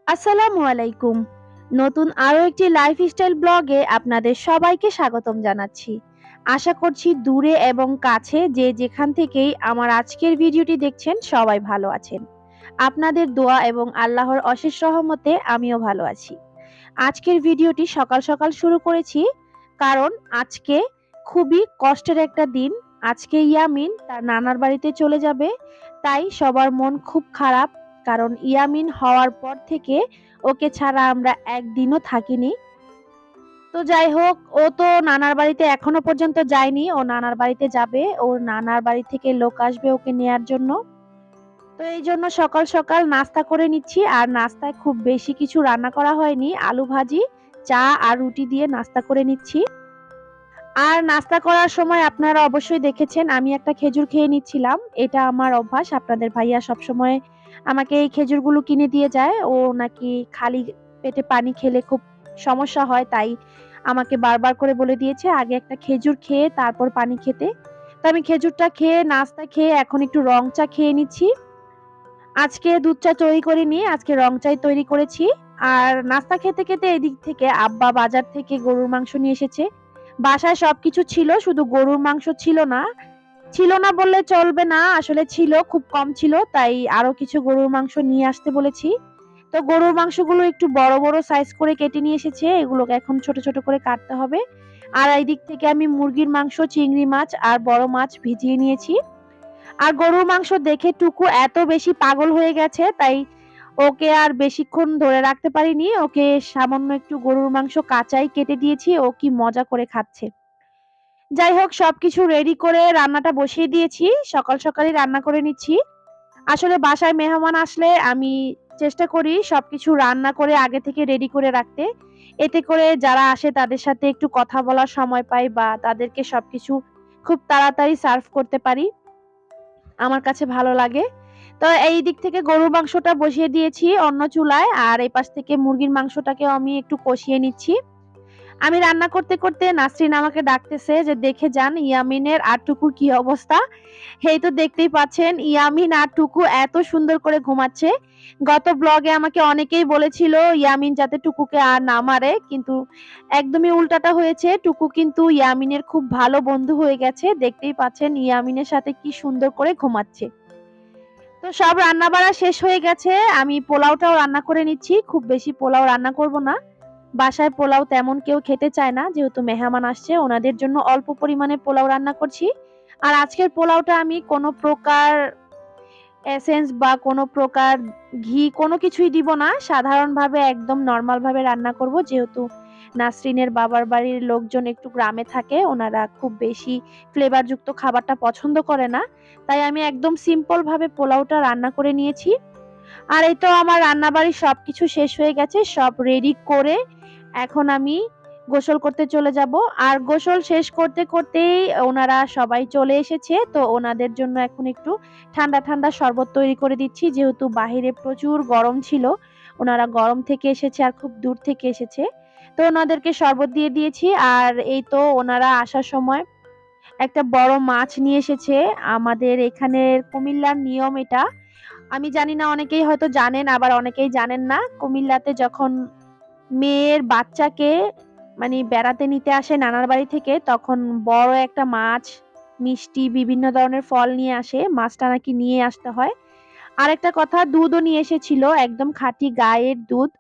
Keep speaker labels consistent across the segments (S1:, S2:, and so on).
S1: আসসালামু আলাইকুম। নতুন আরো একটি লাইফস্টাইল ব্লগে আপনাদের সবাইকে স্বাগতম জানাচ্ছি। আশা করছি দূরে এবং কাছে যে যেখান থেকেই আমার আজকের ভিডিওটি দেখছেন সবাই ভালো আছেন। আপনাদের দোয়া এবং আল্লাহর অশেষ রহমতে আমিও ভালো আছি। আজকের ভিডিওটি সকাল সকাল শুরু করেছি কারণ আজকে খুবই কষ্টের একটা দিন। আজকে ইয়ামিন তার নানার বাড়িতে চলে যাবে, তাই সবার মন খুব খারাপ। কারণ ইয়ামিন হওয়ার পর থেকে ওকে ছাড়া আমরা একদিনও থাকিনি। তো যাই হোক, ও তো নানার বাড়িতে এখনো পর্যন্ত যায়নি, ও নানার বাড়িতে যাবে। ওর নানার বাড়ি থেকে লোক আসবে ওকে নেয়ার জন্য। তো এই জন্য সকাল সকাল নাস্তা করে নিচ্ছি, আর নাস্তায় খুব বেশি কিছু রান্না করা হয়নি, আলু ভাজি, চা আর রুটি দিয়ে নাস্তা করে নিচ্ছি। আর নাস্তা করার সময় আপনারা অবশ্যই দেখেছেন আমি একটা খেজুর খেয়ে নিচ্ছিলাম। এটা আমার অভ্যাস। আপনাদের ভাইয়া সবসময় আমাকে এই খেজুরগুলো কিনে দিয়ে যায়। ও নাকি খালি পেটে পানি খেলে খুব সমস্যা হয়, তাই আমাকে বারবার করে বলে দিয়েছে আগে একটা খেজুর খেয়ে তারপর পানি খেতে। তো আমি খেজুরটা খেয়ে নাস্তা খেয়ে এখন একটু রং চা খেয়ে নিচ্ছি। আজকে দুধ চা তৈরি করিনি, আজকে রং চাই তৈরি করেছি। আর নাস্তা খেতে খেতে এদিক থেকে আব্বা বাজার থেকে গরুর মাংস নিয়ে এসেছে। বাসায় সবকিছু ছিল, শুধু গরুর মাংস ছিল না। ছিল না বললে চলবে না, আসলে ছিল, খুব কম ছিল, তাই আরো কিছু গরুর মাংস নিয়ে আসতে বলেছি। তো গরুর মাংসগুলো একটু বড় বড় সাইজ করে কেটে নিয়ে এসেছে, এগুলোকে এখন ছোট ছোট করে কাটতে হবে। আর এই দিক থেকে আমি মুরগির মাংস, চিংড়ি মাছ আর বড় মাছ ভিজিয়ে নিয়েছি। আর গরুর মাংস দেখে টুকু এত বেশি পাগল হয়ে গেছে, তাই ওকে আর বেশিক্ষণ ধরে রাখতে পারিনি। ওকে সামান্য একটু গরুর মাংস কাঁচাই কেটে দিয়েছি, ও কি মজা করে খাচ্ছে। যাই হোক, সবকিছু রেডি করে রান্নাটা বসিয়ে দিয়েছি। সকাল সকালই রান্না করে নিচ্ছি। আসলে বাসায় মেহমান আসলে আমি চেষ্টা করি সবকিছু রান্না করে আগে থেকে রেডি করে রাখতে। এতে করে যারা আসে তাদের সাথে একটু কথা বলার সময় পাই, বা তাদেরকে সবকিছু খুব তাড়াতাড়ি সার্ভ করতে পারি। আমার কাছে ভালো লাগে। তো এই দিক থেকে গরুর মাংসটা বসিয়ে দিয়েছি অন্য চুলায়, আর এই পাশ থেকে মুরগির মাংসটাকেও আমি একটু কষিয়ে নিচ্ছি। আমি রান্না করতে করতে নাসরিন আমাকে ডাকতেছে যে দেখে যান ইয়ামিনের আর টুকুর কি অবস্থা। এই তো দেখতেই পাচ্ছেন ইয়ামিন আর টুকু এত সুন্দর করে ঘুমাচ্ছে। গত ব্লগে আমাকে অনেকেই বলেছিল ইয়ামিন যাতে টুকুকে আর না মারে, কিন্তু একদমই উল্টাটা হয়েছে। টুকু কিন্তু ইয়ামিনের খুব ভালো বন্ধু হয়ে গেছে। দেখতেই পাচ্ছেন ইয়ামিনের সাথে কি সুন্দর করে ঘুমাচ্ছে। তো সব রান্না বাড়া শেষ হয়ে গেছে, আমি পোলাওটাও রান্না করে নিচ্ছি। খুব বেশি পোলাও রান্না করব না, বাসায় পোলাও তেমন কেউ খেতে চায় না, যেহেতু মেহমান আসছে ওনাদের জন্য অল্প পরিমাণে পোলাও রান্না করছি। আর আজকের পোলাওটা আমি কোনো প্রকার এসেন্স বা কোনো প্রকার ঘি কোনো কিছুই দিব না, সাধারণভাবে একদম নর্মাল ভাবে রান্না করব। যেহেতু নাসরিনের বাবার বাড়ির লোকজন একটু গ্রামে থাকে, ওনারা খুব বেশি ফ্লেভার যুক্ত খাবারটা পছন্দ করে না, তাই আমি একদম সিম্পল ভাবে পোলাওটা রান্না করে নিয়েছি। আর এই তো আমার রান্নাবাড়ি সবকিছু শেষ হয়ে গেছে, সব রেডি করে এখন আমি গোসল করতে চলে যাব। আর গোসল শেষ করতে করতেই ওনারা সবাই চলে এসেছে, তো ওনাদের জন্য এখন একটু ঠান্ডা ঠান্ডা শরবত তৈরি করে দিচ্ছি, যেহেতু বাহিরে প্রচুর গরম ছিল। ওনারা গরম থেকে এসেছে আর খুব দূর থেকে এসেছে, তো ওনাদেরকে শরবত দিয়ে দিয়েছি। আর এই তো ওনারা আসার সময় একটা বড় মাছ নিয়ে এসেছে। আমাদের এখানের কুমিল্লার নিয়ম এটা, আমি জানি না, অনেকেই হয়তো জানেন আবার অনেকেই জানেন না। কুমিল্লাতে যখন মেয়ের বাচ্চাকে মানে বেড়াতে নিতে আসে নানার বাড়ি থেকে, তখন বড় একটা মাছ, মিষ্টি, বিভিন্ন ধরনের ফল নিয়ে আসে। মাছটা নাকি নিয়ে আসতে হয়। আরেকটা কথা, দুধও নিয়ে এসেছিল, একদম খাঁটি গায়ের দুধ।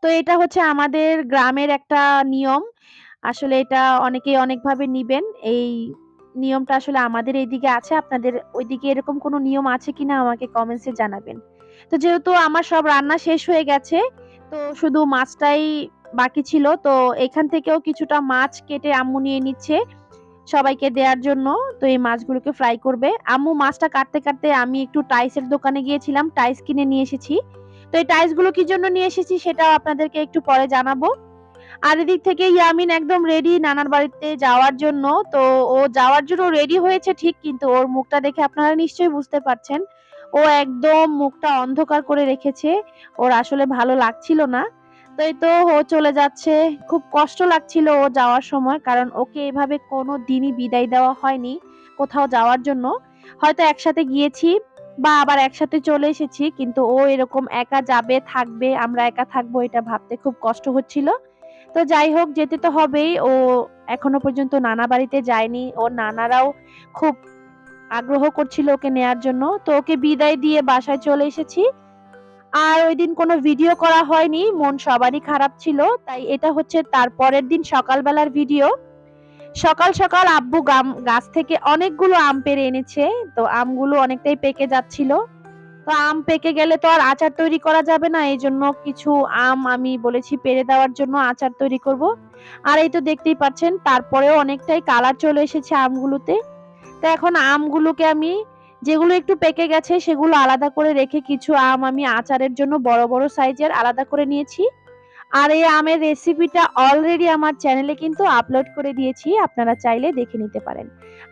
S1: তো এটা হচ্ছে আমাদের গ্রামের একটা নিয়ম। আসলে এটা অনেকেই অনেকভাবে নিবেন। এই নিয়মটা আসলে আমাদের এইদিকে আছে, আপনাদের ওইদিকে এরকম কোনো নিয়ম আছে কিনা আমাকে কমেন্টসে জানাবেন। তো যেহেতু আমার সব রান্না শেষ হয়ে গেছে, তো শুধু মাছটাই বাকি ছিল। তো এখান থেকেও কিছুটা মাছ কেটে আম্মু নিয়ে নিচ্ছে সবাইকে দেওয়ার জন্য। তো এই মাছগুলোকে ফ্রাই করবে আম্মু। মাছটা কাটতে কাটতে আমি একটু টাইসের দোকানে গিয়েছিলাম, টাইস কিনে নিয়ে এসেছি। তো এই টাইস গুলো কি জন্য নিয়ে এসেছি সেটাও আপনাদেরকে একটু পরে জানাবো। আর এদিক থেকে ইয়ামিন একদম রেডি নানার বাড়িতে যাওয়ার জন্য। তো ও যাওয়ার জন্য রেডি হয়েছে ঠিক, কিন্তু ওর মুখটা দেখে আপনারা নিশ্চয়ই বুঝতে পারছেন ও একদম মুখটা অন্ধকার করে রেখেছে। ওর আসলে ভালো লাগছিল না। তো এই তো ও চলে যাচ্ছে। খুব কষ্ট লাগছিল ও যাওয়ার সময়, কারণ ওকে এভাবে কোনো দিনই বিদায় দেওয়া হয়নি কোথাও যাওয়ার জন্য। হয়তো একসাথে গিয়েছি বা আবার একসাথে চলে এসেছি, কিন্তু ও এরকম একা যাবে থাকবে, আমরা একা থাকবো, এটা ভাবতে খুব কষ্ট হচ্ছিল। তো যাই হোক, যেতে তো হবেই। ও এখনো পর্যন্ত নানা বাড়িতে যায়নি, ওর নানারাও খুব আগ্রহ করছিল ওকে নেয়ার জন্য। তো ওকে বিদায় দিয়ে বাসায় চলে এসেছি। আর ওইদিন কোনো ভিডিও করা হয়নি, মন সবারই খারাপ ছিল। তাই এটা হচ্ছে তার পরের দিন সকালবেলার ভিডিও। সকাল সকাল আব্বু গাছ থেকে অনেকগুলো আম পেড়ে এনেছে। তো আমগুলো অনেকটাই পেকে যাচ্ছিল। তো আম পেকে গেলে তো আর আচার তৈরি করা যাবে না, এই জন্য কিছু আম আমি বলেছি পেড়ে দেওয়ার জন্য আচার তৈরি করব। আর এই তো দেখতেই পাচ্ছেন, তারপরেও অনেকটাই কালার চলে এসেছে আমগুলোতে। তো এখন আমগুলোকে আমি, যেগুলো একটু পেকে গেছে সেগুলো আলাদা করে রেখে কিছু আম আমি আচারের জন্য বড় বড় সাইজের আলাদা করে নিয়েছি। আর এই আমের রেসিপিটা অলরেডি আমার চ্যানেলে কিন্তু আপলোড করে দিয়েছি, আপনারা চাইলে দেখে নিতে পারেন।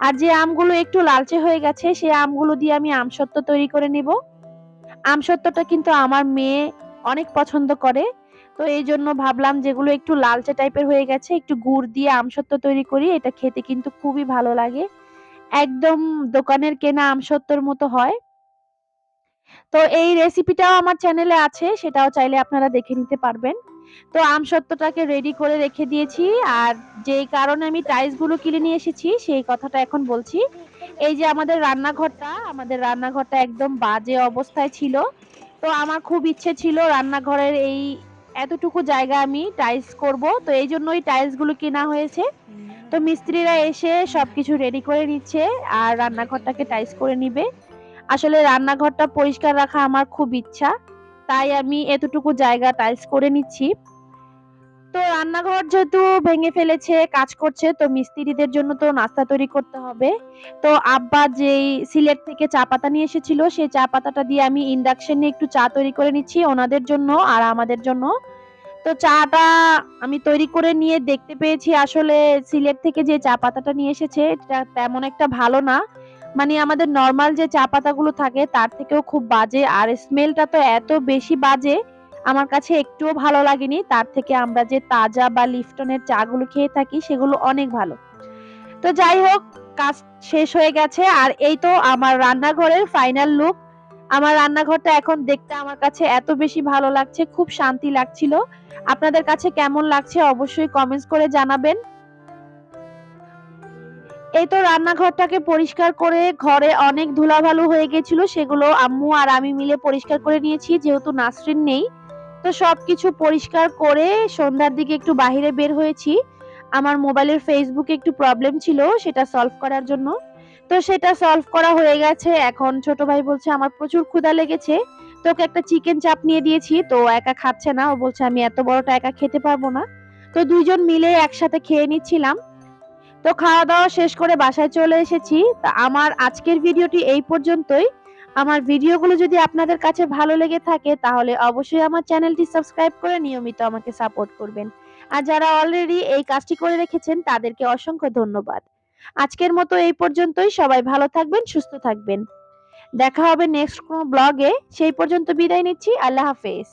S1: আর যে আমগুলো একটু লালচে হয়ে গেছে সেই আমগুলো দিয়ে আমি আমসত্ত্ব তৈরি করে নিব। আমসত্ত্বটা কিন্তু আমার মেয়ে অনেক পছন্দ করে। তো এই জন্য ভাবলাম যেগুলো একটু লালচে টাইপের হয়ে গেছে একটু গুড় দিয়ে আমসত্ত্ব তৈরি করি, এটা খেতে কিন্তু খুবই ভালো লাগে। একদম দোকানের কেনা আমসত্ত্বর মতো হয়। তো এই রেসিপিটাও আমার চ্যানেলে আছে, সেটাও চাইলে আপনারা দেখে নিতে পারবেন। তো আমসত্ত্বটাকে রেডি করে রেখে দিয়েছি। আর যেই কারণে আমি টাইলস গুলো কিনে নিয়ে এসেছি সেই কথাটা এখন বলছি। এই যে আমাদের রান্নাঘরটা একদম বাজে অবস্থায় ছিল। তো আমার খুব ইচ্ছে ছিল রান্নাঘরের এই এতটুকু জায়গা আমি টাইলস করব, তো এই জন্যই টাইলস গুলো কেনা হয়েছে। তো মিস্ত্রিরা এসে সবকিছু রেডি করে নিচ্ছে আর রান্নাঘরটাকে টাইলস করে নিবে। আসলে রান্নাঘরটা পরিষ্কার রাখা আমার খুব ইচ্ছা, তাই আমি এতটুকু জায়গা টাইলস করে নিচ্ছি। তো রান্নাঘর যেহেতু ভেঙে ফেলেছে কাজ করছে, তো মিস্ত্রিদের জন্য তো নাস্তা তৈরি করতে হবে। তো আব্বা যেই সিলেট থেকে চা পাতা নিয়ে এসেছিল সেই চা পাতাটা দিয়ে আমি ইন্ডাকশনে একটু চা তৈরি করে নিচ্ছি ওনাদের জন্য আর আমাদের জন্য। তো চাটা আমি তৈরি করে নিয়ে দেখতে পেয়েছি আসলে সিলেট থেকে যে চা পাতাটা নিয়ে এসেছে এটা তেমন একটা ভালো না। মানে আমাদের নরমাল যে চা পাতাগুলো থাকে তার থেকেও খুব বাজে, আর স্মেলটা তো এত বেশি বাজে, আমার কাছে একটুও ভালো লাগেনি। তার থেকে আমরা যে তাজা বা লিফটনের চা গুলো খেয়ে থাকি সেগুলো অনেক ভালো। তো যাই হোক, কাজ শেষ হয়ে গেছে আর এই তো আমার রান্নাঘরের ফাইনাল লুক। আমার রান্নাঘরটা এখন দেখতে আমার কাছে এত বেশি ভালো লাগছে, খুব শান্তি লাগছিল। আপনাদের কাছে কেমন লাগছে অবশ্যই কমেন্টস করে জানাবেন। এই তো রান্নাঘরটাকে পরিষ্কার করে ঘরে অনেক ধুলাবালু হয়ে গেছিল, সেগুলো আম্মু আর আমি মিলে পরিষ্কার করে নিয়েছি যেহেতু নাসরিন নেই। তো সবকিছু পরিষ্কার করে সন্ধ্যার দিকে একটু বাহিরে বের হয়েছি। আমার মোবাইলের ফেসবুকে একটু প্রবলেম ছিল, সেটা সলভ করার জন্য। তো সেটা সলভ করা হয়ে গেছে। এখন ছোট ভাই বলছে আমার প্রচুর ক্ষুধা লেগেছে, তোকে একটা চিকেন চাপ নিয়ে দিয়েছি। তো একা খাচ্ছে না, ও বলছে আমি এত বড়টা একা খেতে পারবো না। তো দুইজন মিলে একসাথে খেয়ে নিচ্ছিলাম। তো খাওয়া দাওয়া শেষ করে বাসায় চলে এসেছি। তা আমার আজকের ভিডিওটি এই পর্যন্তই। আমার ভিডিওগুলো যদি আপনাদের কাছে ভালো লেগে থাকে তাহলে অবশ্যই আমার চ্যানেলটি সাবস্ক্রাইব করে নিয়মিত আমাকে সাপোর্ট করবেন। আর যারা অলরেডি এই কাজটি করে রেখেছেন তাদেরকে অসংখ্য ধন্যবাদ। আজকের মতো এই পর্যন্তই, সবাই ভালো থাকবেন, সুস্থ থাকবেন। দেখা হবে নেক্সট কোনো ব্লগে, সেই পর্যন্ত বিদায় নিচ্ছি। আল্লাহ হাফেজ।